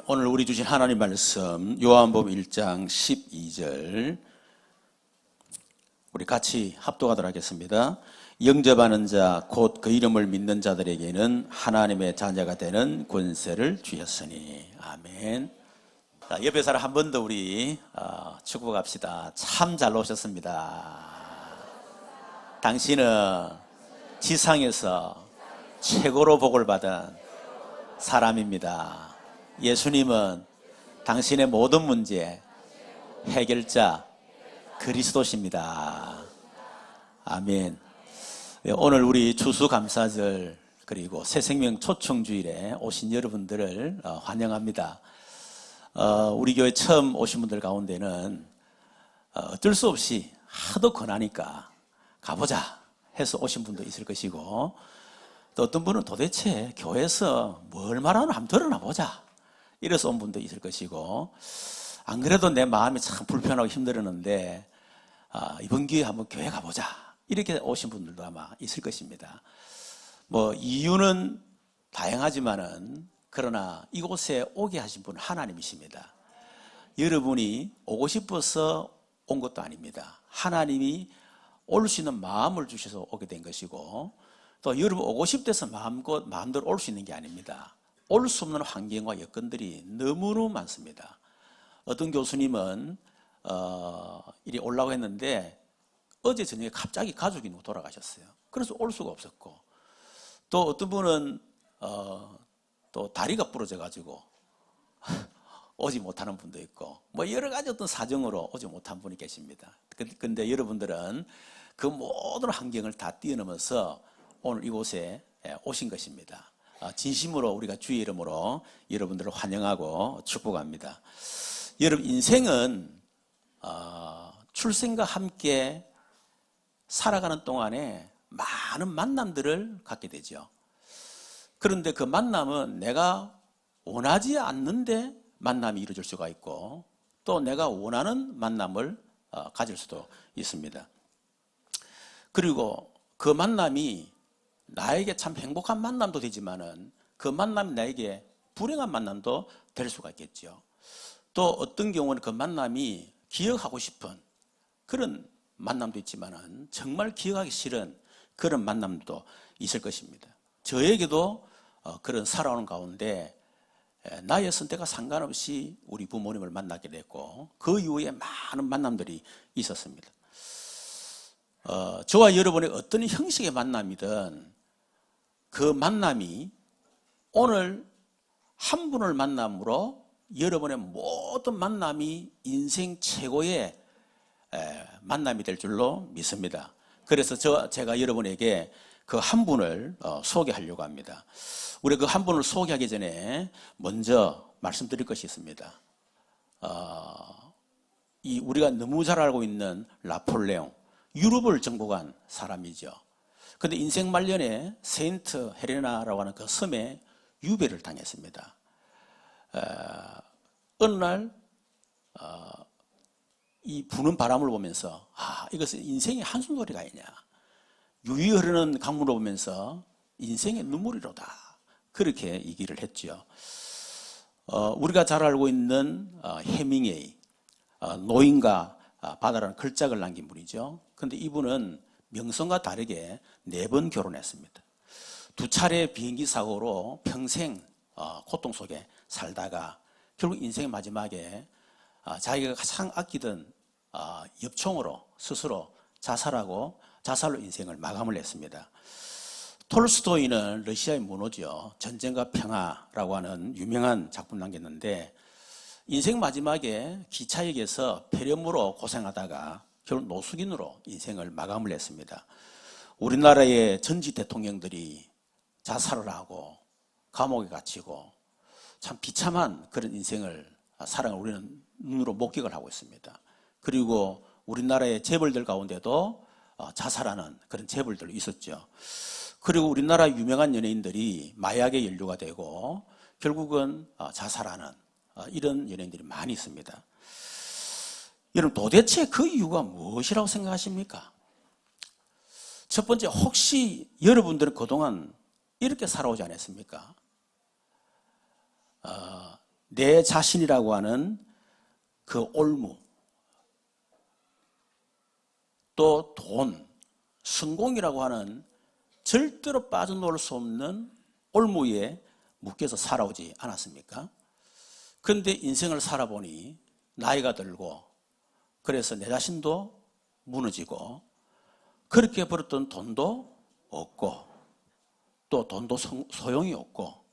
오늘 우리 주신 하나님 말씀 요한복음 1장 12절 우리 같이 합독하도록 하겠습니다. 영접하는 자 곧 그 이름을 믿는 자들에게는 하나님의 자녀가 되는 권세를 주셨으니 아멘. 자, 옆에 사람 한 번 더 우리 축복합시다. 참 잘 오셨습니다. 당신은 지상에서 최고로 복을 받은 사람입니다. 예수님은 당신의 모든 문제 해결자 그리스도십니다. 아멘. 오늘 우리 추수감사절 그리고 새생명 초청주일에 오신 여러분들을 환영합니다. 우리 교회 처음 오신 분들 가운데는 어쩔 수 없이 하도 권하니까 가보자 해서 오신 분도 있을 것이고, 또 어떤 분은 도대체 교회에서 뭘 말하나 한번 들어나 보자 이래서 온 분도 있을 것이고, 안 그래도 내 마음이 참 불편하고 힘들었는데 이번 기회에 한번 교회 가보자 이렇게 오신 분들도 아마 있을 것입니다. 뭐 이유는 다양하지만은 그러나 이곳에 오게 하신 분은 하나님이십니다. 여러분이 오고 싶어서 온 것도 아닙니다. 하나님이 올 수 있는 마음을 주셔서 오게 된 것이고, 또 여러분 오고 싶대서 마음대로 올 수 있는 게 아닙니다. 올 수 없는 환경과 여건들이 너무너무 많습니다. 어떤 교수님은 이리 오려고 했는데 어제 저녁에 갑자기 가족이 돌아가셨어요. 그래서 올 수가 없었고, 또 어떤 분은 또 다리가 부러져 가지고 오지 못하는 분도 있고, 뭐 여러 가지 어떤 사정으로 오지 못한 분이 계십니다. 근데 여러분들은 그 모든 환경을 다 뛰어넘어서 오늘 이곳에 오신 것입니다. 진심으로 우리가 주의 이름으로 여러분들을 환영하고 축복합니다. 여러분, 인생은 출생과 함께 살아가는 동안에 많은 만남들을 갖게 되죠. 그런데 그 만남은 내가 원하지 않는데 만남이 이루어질 수가 있고, 또 내가 원하는 만남을 가질 수도 있습니다. 그리고 그 만남이 나에게 참 행복한 만남도 되지만은 그 만남이 나에게 불행한 만남도 될 수가 있겠죠. 또 어떤 경우는 그 만남이 기억하고 싶은 그런 만남도 있지만은 정말 기억하기 싫은 그런 만남도 있을 것입니다. 저에게도 그런 살아오는 가운데 나의 선택과 상관없이 우리 부모님을 만나게 됐고, 그 이후에 많은 만남들이 있었습니다. 저와 여러분의 어떤 형식의 만남이든 그 만남이 오늘 한 분을 만남으로 여러분의 모든 만남이 인생 최고의 만남이 될 줄로 믿습니다. 그래서 제가 여러분에게 그 한 분을 소개하려고 합니다. 우리 그 한 분을 소개하기 전에 먼저 말씀드릴 것이 있습니다. 우리가 너무 잘 알고 있는 나폴레옹, 유럽을 정복한 사람이죠. 그런데 인생 말년에 세인트 헬레나라고 하는 그 섬에 유배를 당했습니다. 어느 날 이 부는 바람을 보면서 이것은 인생의 한숨소리가 아니냐, 유유 흐르는 강물을 보면서 인생의 눈물이로다, 그렇게 얘기를 했죠. 우리가 잘 알고 있는 해밍웨이, 노인과 바다라는 글작을 남긴 분이죠. 그런데 이분은 명성과 다르게 4번 결혼했습니다. 2차례 비행기 사고로 평생 고통 속에 살다가 결국 인생의 마지막에 자기가 가장 아끼던 엽총으로 스스로 자살로 인생을 마감을 했습니다. 톨스토이는 러시아의 문호죠. 전쟁과 평화라고 하는 유명한 작품 남겼는데, 인생 마지막에 기차역에서 폐렴으로 고생하다가 결국 노숙인으로 인생을 마감을 했습니다. 우리나라의 전직 대통령들이 자살을 하고 감옥에 갇히고 참 비참한 그런 인생을 살아가는 우리는 눈으로 목격을 하고 있습니다. 그리고 우리나라의 재벌들 가운데도 자살하는 그런 재벌들도 있었죠. 그리고 우리나라 유명한 연예인들이 마약에 연루가 되고 결국은 자살하는 이런 연예인들이 많이 있습니다. 여러분, 도대체 그 이유가 무엇이라고 생각하십니까? 첫 번째, 혹시 여러분들은 그동안 이렇게 살아오지 않았습니까? 내 자신이라고 하는 그 올무, 또 돈, 성공이라고 하는 절대로 빠져놓을 수 없는 올무에 묶여서 살아오지 않았습니까? 그런데 인생을 살아보니 나이가 들고 그래서 내 자신도 무너지고 그렇게 벌었던 돈도 없고 또 돈도 소용이 없고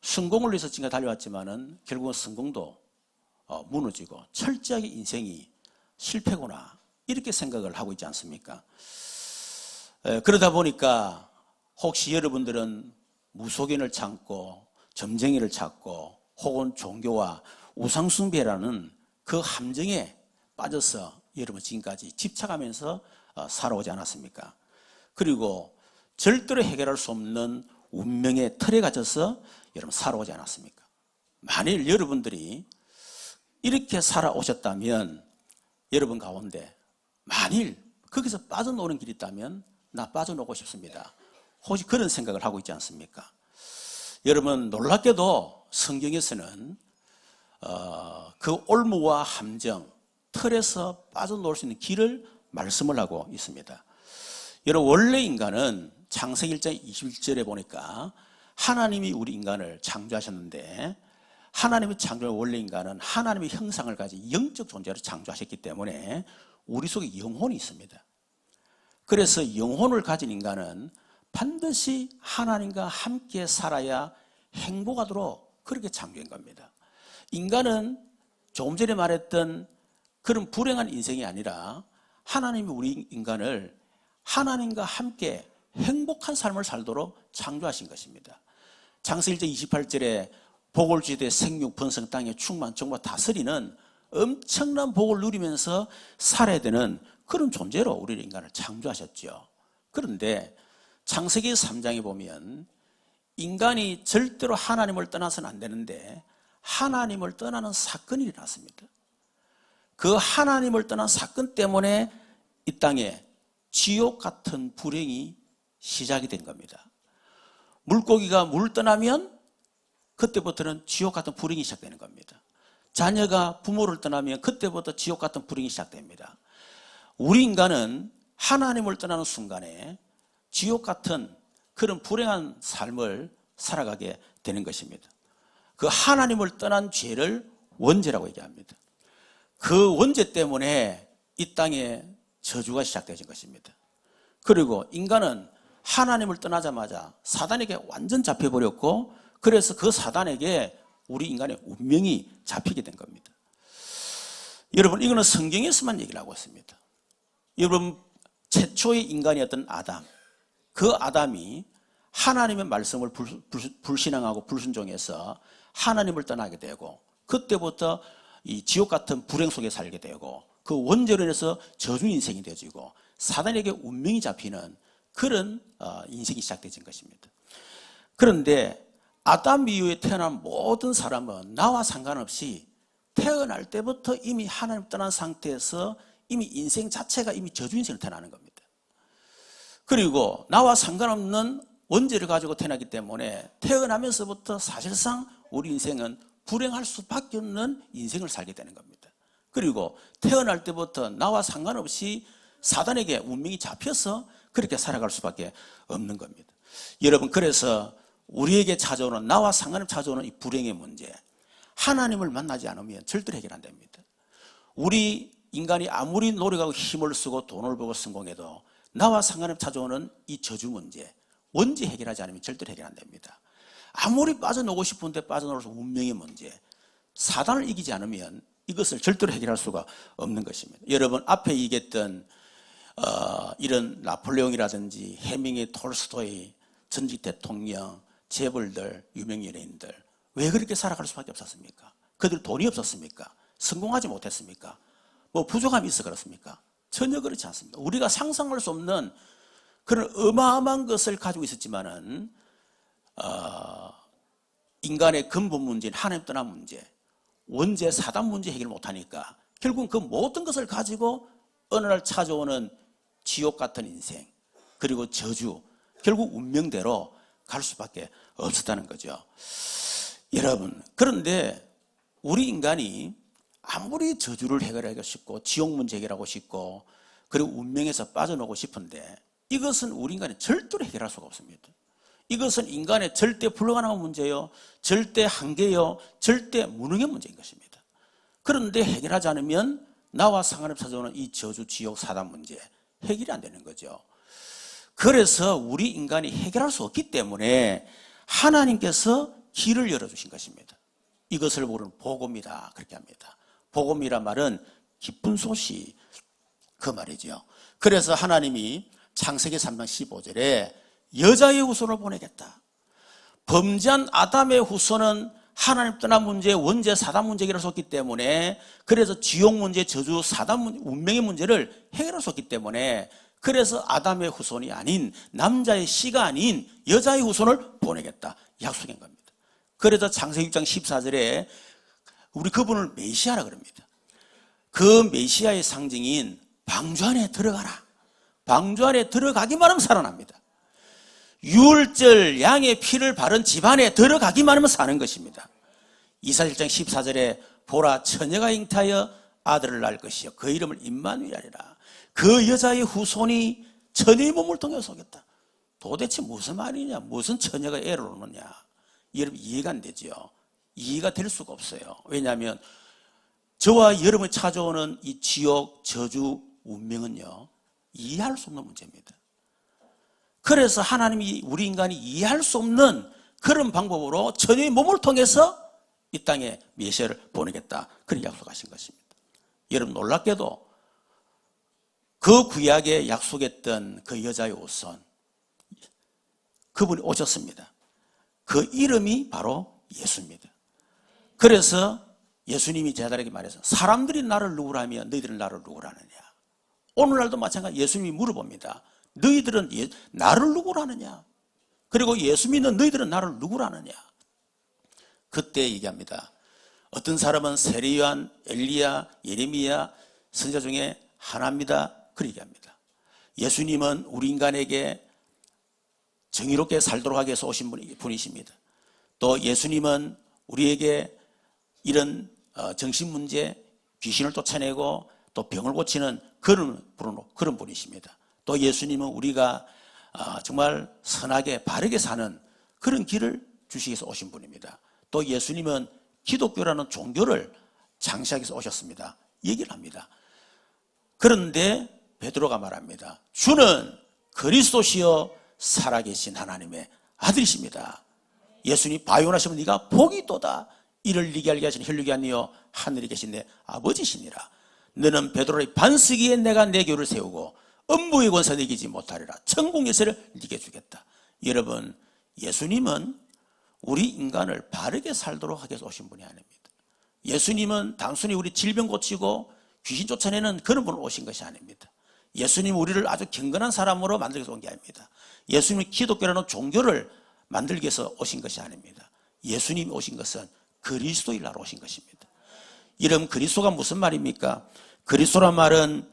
성공을 위해서 지금까지 달려왔지만은 결국은 성공도 무너지고 철저하게 인생이 실패구나 이렇게 생각을 하고 있지 않습니까? 그러다 보니까 혹시 여러분들은 무속인을 찾고 점쟁이를 찾고 혹은 종교와 우상숭배라는 그 함정에 빠져서 여러분 지금까지 집착하면서 살아오지 않았습니까? 그리고 절대로 해결할 수 없는 운명의 틀에 갇혀서 여러분 살아오지 않았습니까? 만일 여러분들이 이렇게 살아오셨다면 여러분 가운데 만일 거기서 빠져나오는 길이 있다면 나 빠져나오고 싶습니다. 혹시 그런 생각을 하고 있지 않습니까? 여러분 놀랍게도 성경에서는 그 올무와 함정, 틀에서 빠져나올 수 있는 길을 말씀을 하고 있습니다. 여러분 원래 인간은 창세기 1장 21절에 보니까 하나님이 우리 인간을 창조하셨는데 하나님이 창조한 원래 인간은 하나님의 형상을 가진 영적 존재로 창조하셨기 때문에 우리 속에 영혼이 있습니다. 그래서 영혼을 가진 인간은 반드시 하나님과 함께 살아야 행복하도록 그렇게 창조한 겁니다. 인간은 조금 전에 말했던 그런 불행한 인생이 아니라 하나님이 우리 인간을 하나님과 함께 행복한 삶을 살도록 창조하신 것입니다. 창세기 1장 28절에 복을 주되 생육 번성 땅에 충만 정복 다스리는 엄청난 복을 누리면서 살아야 되는 그런 존재로 우리 인간을 창조하셨죠. 그런데 창세기 3장에 보면 인간이 절대로 하나님을 떠나서는 안 되는데 하나님을 떠나는 사건이 일어났습니다. 그 하나님을 떠난 사건 때문에 이 땅에 지옥 같은 불행이 시작이 된 겁니다. 물고기가 물 떠나면 그때부터는 지옥 같은 불행이 시작되는 겁니다. 자녀가 부모를 떠나면 그때부터 지옥 같은 불행이 시작됩니다. 우리 인간은 하나님을 떠나는 순간에 지옥 같은 그런 불행한 삶을 살아가게 되는 것입니다. 그 하나님을 떠난 죄를 원죄라고 얘기합니다. 그 원죄 때문에 이 땅에 저주가 시작되어진 것입니다. 그리고 인간은 하나님을 떠나자마자 사단에게 완전 잡혀버렸고 그래서 그 사단에게 우리 인간의 운명이 잡히게 된 겁니다. 여러분 이거는 성경에서만 얘기를 하고 있습니다. 여러분 최초의 인간이었던 아담, 그 아담이 하나님의 말씀을 불신앙하고 불순종해서 하나님을 떠나게 되고 그때부터 이 지옥 같은 불행 속에 살게 되고 그 원죄로 인해서 저주 인생이 되어지고 사단에게 운명이 잡히는 그런 인생이 시작되어진 것입니다. 그런데 아담 이후에 태어난 모든 사람은 나와 상관없이 태어날 때부터 이미 하나님 떠난 상태에서 이미 인생 자체가 이미 저주 인생을 태어나는 겁니다. 그리고 나와 상관없는 원죄를 가지고 태어나기 때문에 태어나면서부터 사실상 우리 인생은 불행할 수밖에 없는 인생을 살게 되는 겁니다. 그리고 태어날 때부터 나와 상관없이 사단에게 운명이 잡혀서 그렇게 살아갈 수밖에 없는 겁니다. 여러분 그래서 우리에게 찾아오는 나와 상관없이 찾아오는 이 불행의 문제 하나님을 만나지 않으면 절대로 해결 안 됩니다. 우리 인간이 아무리 노력하고 힘을 쓰고 돈을 벌고 성공해도 나와 상관없이 찾아오는 이 저주 문제 원죄 해결하지 않으면 절대로 해결 안 됩니다. 아무리 빠져나오고 싶은데 빠져나올 수 운명의 문제 사단을 이기지 않으면 이것을 절대로 해결할 수가 없는 것입니다. 여러분 앞에 얘기했던 이런 나폴레옹이라든지 해밍웨이, 톨스토이, 전직 대통령, 재벌들, 유명 연예인들 왜 그렇게 살아갈 수밖에 없었습니까? 그들 돈이 없었습니까? 성공하지 못했습니까? 뭐 부족함이 있어 그렇습니까? 전혀 그렇지 않습니다. 우리가 상상할 수 없는 그런 어마어마한 것을 가지고 있었지만은 인간의 근본 문제인 하나님 떠난 문제, 원죄, 사단 문제 해결 못하니까 결국은 그 모든 것을 가지고 어느 날 찾아오는 지옥 같은 인생 그리고 저주 결국 운명대로 갈 수밖에 없었다는 거죠. 여러분 그런데 우리 인간이 아무리 저주를 해결하고 싶고 지옥 문제 해결하고 싶고 그리고 운명에서 빠져나오고 싶은데 이것은 우리 인간이 절대로 해결할 수가 없습니다. 이것은 인간의 절대 불가능한 문제요, 절대 한계요, 절대 무능의 문제인 것입니다. 그런데 해결하지 않으면 나와 상관없이 찾아오는 이 저주, 지옥, 사단 문제 해결이 안 되는 거죠. 그래서 우리 인간이 해결할 수 없기 때문에 하나님께서 길을 열어주신 것입니다. 이것을 모르는 복음이다 그렇게 합니다. 복음이란 말은 기쁜 소식 그 말이죠. 그래서 하나님이 창세기 3장 15절에 여자의 후손을 보내겠다. 범죄한 아담의 후손은 하나님 떠난 문제, 원죄, 사단 문제 해결할 수 없기 때문에, 그래서 지옥 문제, 저주, 사단 문제, 운명의 문제를 해결할 수 없기 때문에, 그래서 아담의 후손이 아닌 남자의 씨가 아닌 여자의 후손을 보내겠다 약속한 겁니다. 그래서 창세기 6장 14절에 우리 그분을 메시아라 그럽니다. 그 메시아의 상징인 방주 안에 들어가라. 방주 안에 들어가기만 하면 살아납니다. 유월절 양의 피를 바른 집안에 들어가기만 하면 사는 것입니다. 이사야 1장 14절에 보라 처녀가 잉타하여 아들을 낳을 것이요 그 이름을 임마누엘이라. 그 여자의 후손이 처녀의 몸을 통해서 오겠다. 도대체 무슨 말이냐, 무슨 처녀가 애를 오느냐, 여러분 이해가 안 되죠. 이해가 될 수가 없어요. 왜냐하면 저와 여러분이 찾아오는 이 지옥, 저주, 운명은요 이해할 수 없는 문제입니다. 그래서 하나님이 우리 인간이 이해할 수 없는 그런 방법으로 처녀의 몸을 통해서 이 땅에 메시아를 보내겠다 그런 약속하신 것입니다. 여러분 놀랍게도 그 구약에 약속했던 그 여자의 후손 그분이 오셨습니다. 그 이름이 바로 예수입니다. 그래서 예수님이 제자들에게 말해서 사람들이 나를 누구라며 너희들은 나를 누구라느냐. 오늘날도 마찬가지 예수님이 물어봅니다. 너희들은 나를 누구라느냐. 그리고 예수 믿는 너희들은 나를 누구라느냐. 그때 얘기합니다. 어떤 사람은 세례 요한, 엘리야, 예레미야 선지자 중에 하나입니다. 그렇게 얘기합니다. 예수님은 우리 인간에게 정의롭게 살도록 하기 위해서 오신 분이십니다. 또 예수님은 우리에게 이런 정신문제, 귀신을 쫓아내고 또 병을 고치는 그런 분이십니다. 또 예수님은 우리가 정말 선하게 바르게 사는 그런 길을 주시기 위해서 오신 분입니다. 또 예수님은 기독교라는 종교를 창시하기 위해서 오셨습니다. 얘기를 합니다. 그런데 베드로가 말합니다. 주는 그리스도시여 살아계신 하나님의 아들이십니다. 예수님 바요나시면 네가 복이 있도다. 이를 네게 알게 하신 혈육이 아니요 하늘에 계신 내 아버지시니라. 너는 베드로의 반석위에 내가 내 교를 세우고 음부의 권세 이기지 못하리라. 천국 열쇠를 네게 주겠다. 여러분 예수님은 우리 인간을 바르게 살도록 하기 위해서 오신 분이 아닙니다. 예수님은 단순히 우리 질병 고치고 귀신 쫓아내는 그런 분으로 오신 것이 아닙니다. 예수님은 우리를 아주 경건한 사람으로 만들기 위해서 온 게 아닙니다. 예수님은 기독교라는 종교를 만들기 위해서 오신 것이 아닙니다. 예수님이 오신 것은 그리스도를 나러 오신 것입니다. 이런 그리스도가 무슨 말입니까? 그리스도란 말은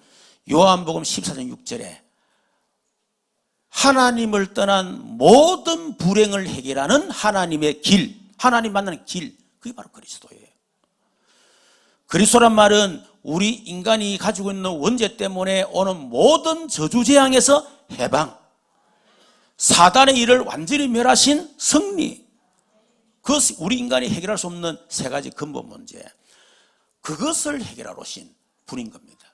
요한복음 14장 6절에 하나님을 떠난 모든 불행을 해결하는 하나님의 길, 하나님 만나는 길, 그게 바로 그리스도예요. 그리스도란 말은 우리 인간이 가지고 있는 원죄 때문에 오는 모든 저주재앙에서 해방, 사단의 일을 완전히 멸하신 승리, 그것이 우리 인간이 해결할 수 없는 세 가지 근본 문제, 그것을 해결하러 오신 분인 겁니다.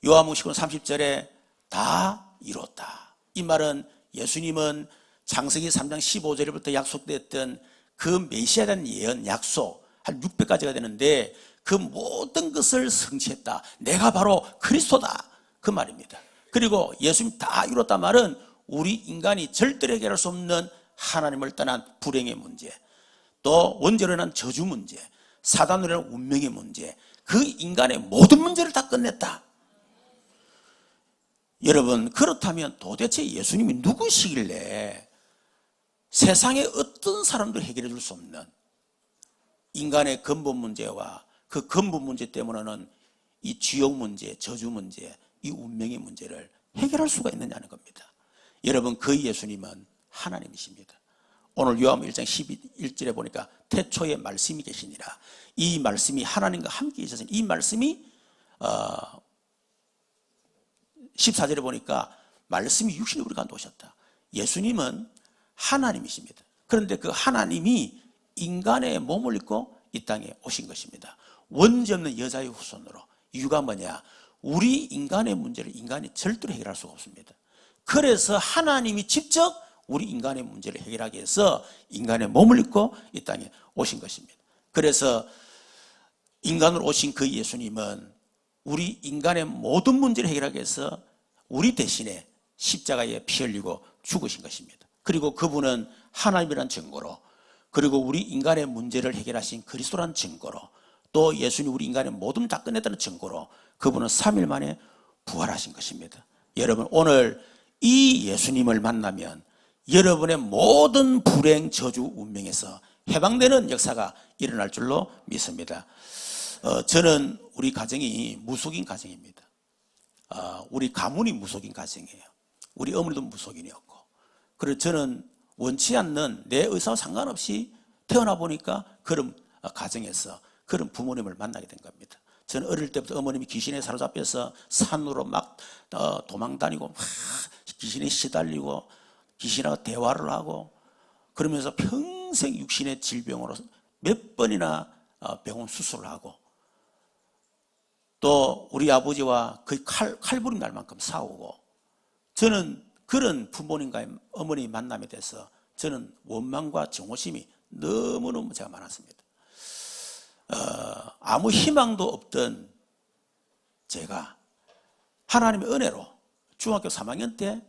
요한복음 19장 30절에 다 이뤘다. 이 말은 예수님은 창세기 3장 15절부터 약속됐던 그 메시아에 대한 예언, 약속 한 600가지가 되는데 그 모든 것을 성취했다. 내가 바로 그리스도다. 그 말입니다. 그리고 예수님 다 이뤘다 말은 우리 인간이 절대로 해결할 수 없는 하나님을 떠난 불행의 문제, 또 원죄로 인한 저주 문제, 사단으로 인한 운명의 문제, 그 인간의 모든 문제를 다 끝냈다. 여러분 그렇다면 도대체 예수님이 누구시길래 세상의 어떤 사람도 해결해 줄 수 없는 인간의 근본 문제와 그 근본 문제 때문에는 이 지옥 문제, 저주 문제, 이 운명의 문제를 해결할 수가 있느냐는 겁니다. 여러분 그 예수님은 하나님이십니다. 오늘 요한복음 1장 11절에 보니까 태초에 말씀이 계시니라. 이 말씀이 하나님과 함께 계셔서 이 말씀이 14절에 보니까 말씀이 육신이 우리 가운데 오셨다. 예수님은 하나님이십니다. 그런데 그 하나님이 인간의 몸을 입고 이 땅에 오신 것입니다. 원죄 없는 여자의 후손으로. 이유가 뭐냐? 우리 인간의 문제를 인간이 절대로 해결할 수가 없습니다. 그래서 하나님이 직접 우리 인간의 문제를 해결하기 위해서 인간의 몸을 입고 이 땅에 오신 것입니다. 그래서 인간으로 오신 그 예수님은 우리 인간의 모든 문제를 해결하기 위해서 우리 대신에 십자가에 피 흘리고 죽으신 것입니다. 그리고 그분은 하나님이란 증거로, 그리고 우리 인간의 문제를 해결하신 그리스도란 증거로, 또 예수님 우리 인간의 모든 다 끝냈다는 증거로 그분은 3일 만에 부활하신 것입니다. 여러분, 오늘 이 예수님을 만나면 여러분의 모든 불행, 저주, 운명에서 해방되는 역사가 일어날 줄로 믿습니다. 저는 우리 가정이 무속인 가정입니다. 우리 가문이 무속인 가정이에요. 우리 어머니도 무속인이었고, 그래서 저는 원치 않는 내 의사와 상관없이 태어나 보니까 그런 가정에서 그런 부모님을 만나게 된 겁니다. 저는 어릴 때부터 어머님이 귀신에 사로잡혀서 산으로 막 도망다니고 막 귀신에 시달리고 귀신하고 대화를 하고 그러면서 평생 육신의 질병으로 몇 번이나 병원 수술을 하고, 또 우리 아버지와 거의 칼부림 날 만큼 싸우고, 저는 그런 부모님과 어머니 만남에 대해서 저는 원망과 증오심이 너무너무 제가 많았습니다. 아무 희망도 없던 제가 하나님의 은혜로 중학교 3학년 때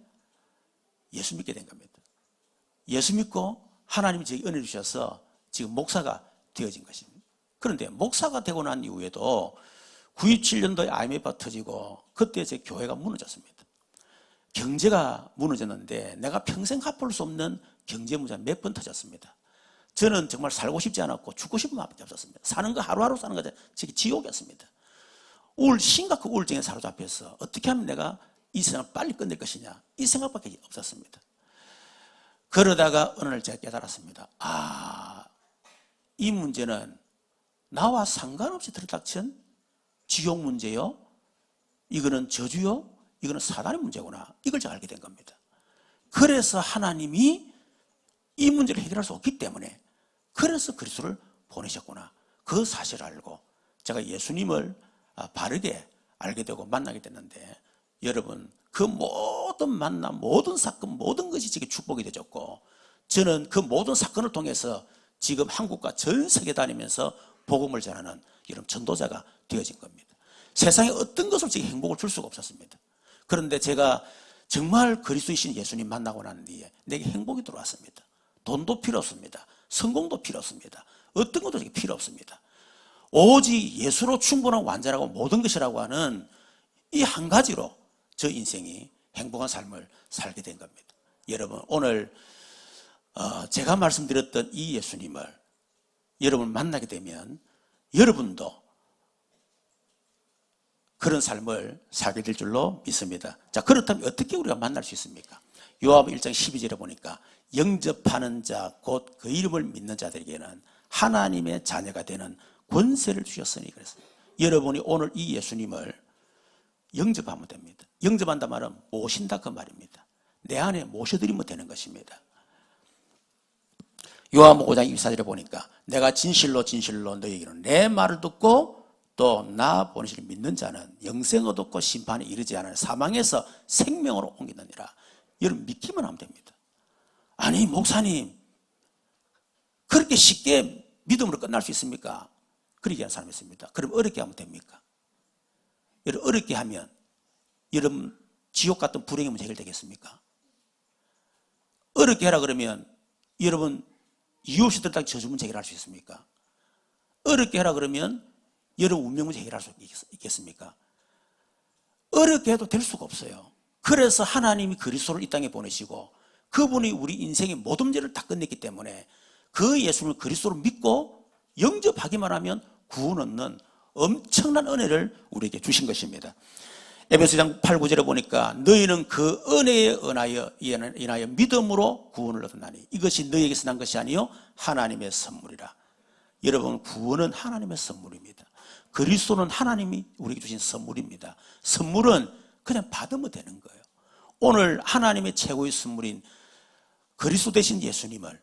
예수 믿게 된 겁니다. 예수 믿고 하나님이 제게 은혜를 주셔서 지금 목사가 되어진 것입니다. 그런데 목사가 되고 난 이후에도 97년도에 IMF가 터지고 그때 제 교회가 무너졌습니다. 경제가 무너졌는데 내가 평생 갚을 수 없는 경제 문제가 몇 번 터졌습니다. 저는 정말 살고 싶지 않았고 죽고 싶은 마음밖에 없었습니다. 사는 거 하루하루 사는 거 지옥이었습니다. 심각한 우울증에 사로잡혀서 어떻게 하면 내가 이 세상을 빨리 끝낼 것이냐, 이 생각밖에 없었습니다. 그러다가 어느 날 제가 깨달았습니다. 이 문제는 나와 상관없이 들이닥친 지옥 문제요, 이거는 저주요, 이거는 사단의 문제구나, 이걸 제가 알게 된 겁니다. 그래서 하나님이 이 문제를 해결할 수 없기 때문에 그래서 그리스도를 보내셨구나, 그 사실을 알고 제가 예수님을 바르게 알게 되고 만나게 됐는데, 여러분, 그 모든 만남, 모든 사건, 모든 것이 지금 축복이 되었고, 저는 그 모든 사건을 통해서 지금 한국과 전 세계 다니면서 복음을 전하는 이런 전도자가 되어진 겁니다. 세상에 어떤 것을 제게 행복을 줄 수가 없었습니다. 그런데 제가 정말 그리스도이신 예수님 만나고 난 뒤에 내게 행복이 들어왔습니다. 돈도 필요 없습니다. 성공도 필요 없습니다. 어떤 것도 제게 필요 없습니다. 오직 예수로 충분한 완전하고 모든 것이라고 하는 이 한 가지로 저 인생이 행복한 삶을 살게 된 겁니다. 여러분, 오늘 제가 말씀드렸던 이 예수님을 여러분 만나게 되면 여러분도 그런 삶을 살게 될 줄로 믿습니다. 자, 그렇다면 어떻게 우리가 만날 수 있습니까? 요한복음 1장 12절에 보니까 영접하는 자, 곧 그 이름을 믿는 자들에게는 하나님의 자녀가 되는 권세를 주셨으니 그랬습니다. 여러분이 오늘 이 예수님을 영접하면 됩니다. 영접한다 말은 모신다 그 말입니다. 내 안에 모셔드리면 되는 것입니다. 요한복음 5장 24절에 보니까 내가 진실로 진실로 너희에게는 내 말을 듣고 또 나 보내시를 믿는 자는 영생을 얻고 심판에 이르지 않은 사망에서 생명으로 옮기느니라. 여러분, 믿기만 하면 됩니다. 아니 목사님, 그렇게 쉽게 믿음으로 끝날 수 있습니까? 그렇게 하는 사람이 있습니다. 그럼 어렵게 하면 됩니까? 여러분, 어렵게 하면 여러분 지옥 같은 불행의 문제 해결되겠습니까? 어렵게 하라 그러면 여러분 이유 없이 들다 저주 문제 해결할 수 있습니까? 어렵게 하라 그러면 여러분 운명 문제 해결할 수 있겠습니까? 어렵게 해도 될 수가 없어요. 그래서 하나님이 그리스도를 이 땅에 보내시고 그분이 우리 인생의 모든 문제를 다 끝냈기 때문에 그 예수님을 그리스도로 믿고 영접하기만 하면 구원 얻는 엄청난 은혜를 우리에게 주신 것입니다. 에베소서 8, 9절에 보니까 너희는 그 은혜에 인하여 믿음으로 구원을 얻었나니 이것이 너희에게서 난 것이 아니요 하나님의 선물이라. 여러분, 구원은 하나님의 선물입니다. 그리스도는 하나님이 우리에게 주신 선물입니다. 선물은 그냥 받으면 되는 거예요. 오늘 하나님의 최고의 선물인 그리스도 되신 예수님을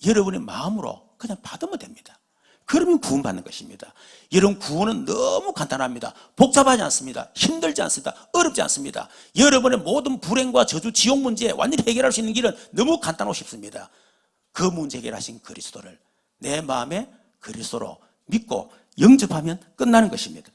여러분의 마음으로 그냥 받으면 됩니다. 그러면 구원받는 것입니다. 여러분, 구원은 너무 간단합니다. 복잡하지 않습니다. 힘들지 않습니다. 어렵지 않습니다. 여러분의 모든 불행과 저주, 지옥 문제 완전히 해결할 수 있는 길은 너무 간단하고 쉽습니다. 그 문제 해결하신 그리스도를 내 마음에 그리스도로 믿고 영접하면 끝나는 것입니다.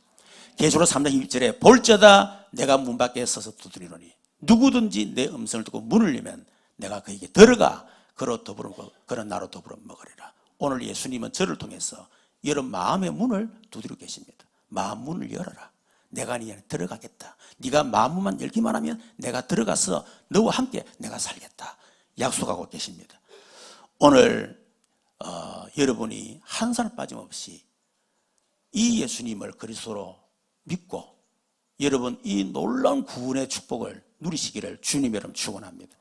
계시록 3장 1절에 볼저다 내가 문 밖에 서서 두드리노니 누구든지 내 음성을 듣고 문을 열면 내가 그에게 들어가 그런 나로 더불어 먹으리라. 오늘 예수님은 저를 통해서 여러분 마음의 문을 두드리고 계십니다. 마음 문을 열어라. 내가 네 안에 들어가겠다. 네가 마음만 열기만 하면 내가 들어가서 너와 함께 내가 살겠다. 약속하고 계십니다. 오늘 여러분이 한 사람 빠짐없이 이 예수님을 그리스도로 믿고 여러분 이 놀라운 구원의 축복을 누리시기를 주님 여러분 축원합니다.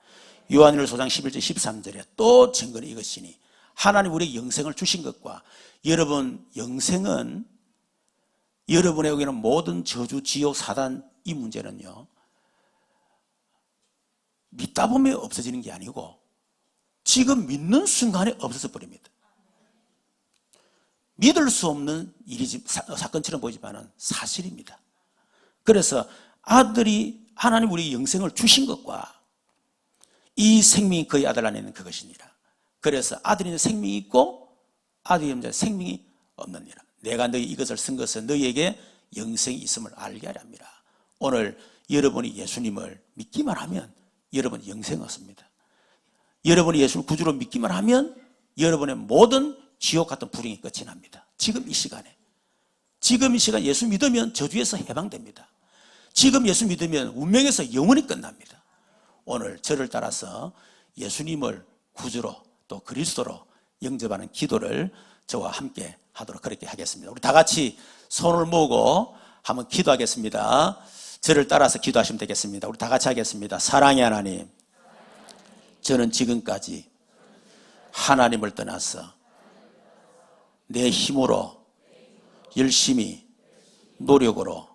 요한일서 5장 11절 13절에 또 증거는 이것이니 하나님 우리에게 영생을 주신 것과 여러분 영생은 여러분에게는 모든 저주, 지옥, 사단 이 문제는요 믿다 보면 없어지는 게 아니고 지금 믿는 순간에 없어져 버립니다. 믿을 수 없는 일이지 사건처럼 보이지만 사실입니다. 그래서 아들이 하나님 우리 영생을 주신 것과 이 생명이 그의 아들 안에 있는 그것이니라. 그래서 아들이 생명이 있고 아들이 없는 생명이 없느니라. 내가 너희 이것을 쓴 것은 너희에게 영생이 있음을 알게 하려 함이라. 오늘 여러분이 예수님을 믿기만 하면 여러분 영생 얻습니다. 여러분이 예수를 구주로 믿기만 하면 여러분의 모든 지옥 같은 불행이 끝이 납니다. 지금 이 시간 예수 믿으면 저주에서 해방됩니다. 지금 예수 믿으면 운명에서 영원히 끝납니다. 오늘 저를 따라서 예수님을 구주로 또 그리스도로 영접하는 기도를 저와 함께 하도록 그렇게 하겠습니다. 우리 다 같이 손을 모으고 한번 기도하겠습니다. 저를 따라서 기도하시면 되겠습니다. 우리 다 같이 하겠습니다. 사랑의 하나님, 저는 지금까지 하나님을 떠나서 내 힘으로 열심히 노력으로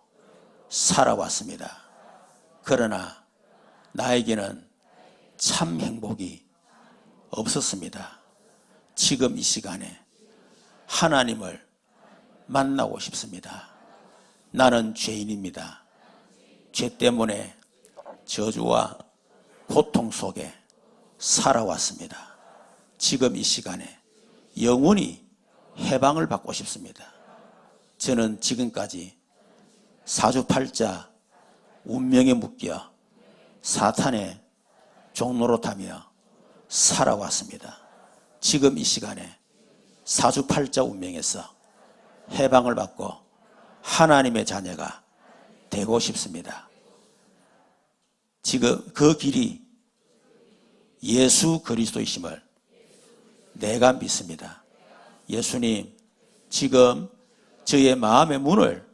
살아왔습니다. 그러나 나에게는 참 행복이 없었습니다. 지금 이 시간에 하나님을 만나고 싶습니다. 나는 죄인입니다. 죄 때문에 저주와 고통 속에 살아왔습니다. 지금 이 시간에 영원히 해방을 받고 싶습니다. 저는 지금까지 사주팔자 운명에 묶여 사탄의 종노릇하며 살아왔습니다. 지금 이 시간에 사주팔자 운명에서 해방을 받고 하나님의 자녀가 되고 싶습니다. 지금 그 길이 예수 그리스도이심을 내가 믿습니다. 예수님, 지금 저의 마음의 문을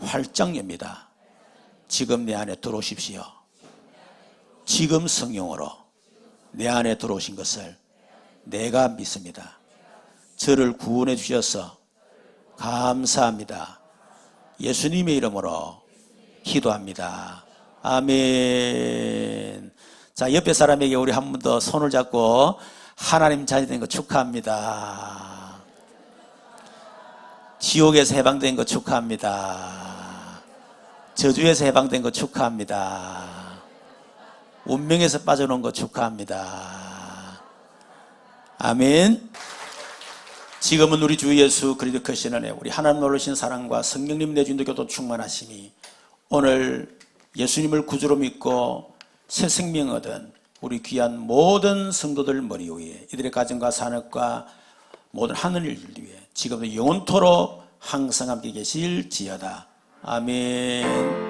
활짝 엽니다. 지금 내 안에 들어오십시오. 지금 성령으로 내 안에 들어오신 것을 내가 믿습니다. 저를 구원해 주셔서 감사합니다. 예수님의 이름으로 기도합니다. 아멘. 자, 옆에 사람에게 우리 한 번 더 손을 잡고 하나님 자녀 된 거 축하합니다. 지옥에서 해방된 거 축하합니다. 저주에서 해방된 거 축하합니다. 운명에서 빠져나온 거 축하합니다. 아멘. 지금은 우리 주 예수 그리스도 크신 은혜, 우리 하나님 노르신 사랑과 성령님 내주인 교도 충만하시니 오늘 예수님을 구주로 믿고 새 생명 얻은 우리 귀한 모든 성도들 머리 위에 이들의 가정과 산업과 모든 하늘을 위해 지금도 영원토록 항상 함께 계실지어다. 아멘.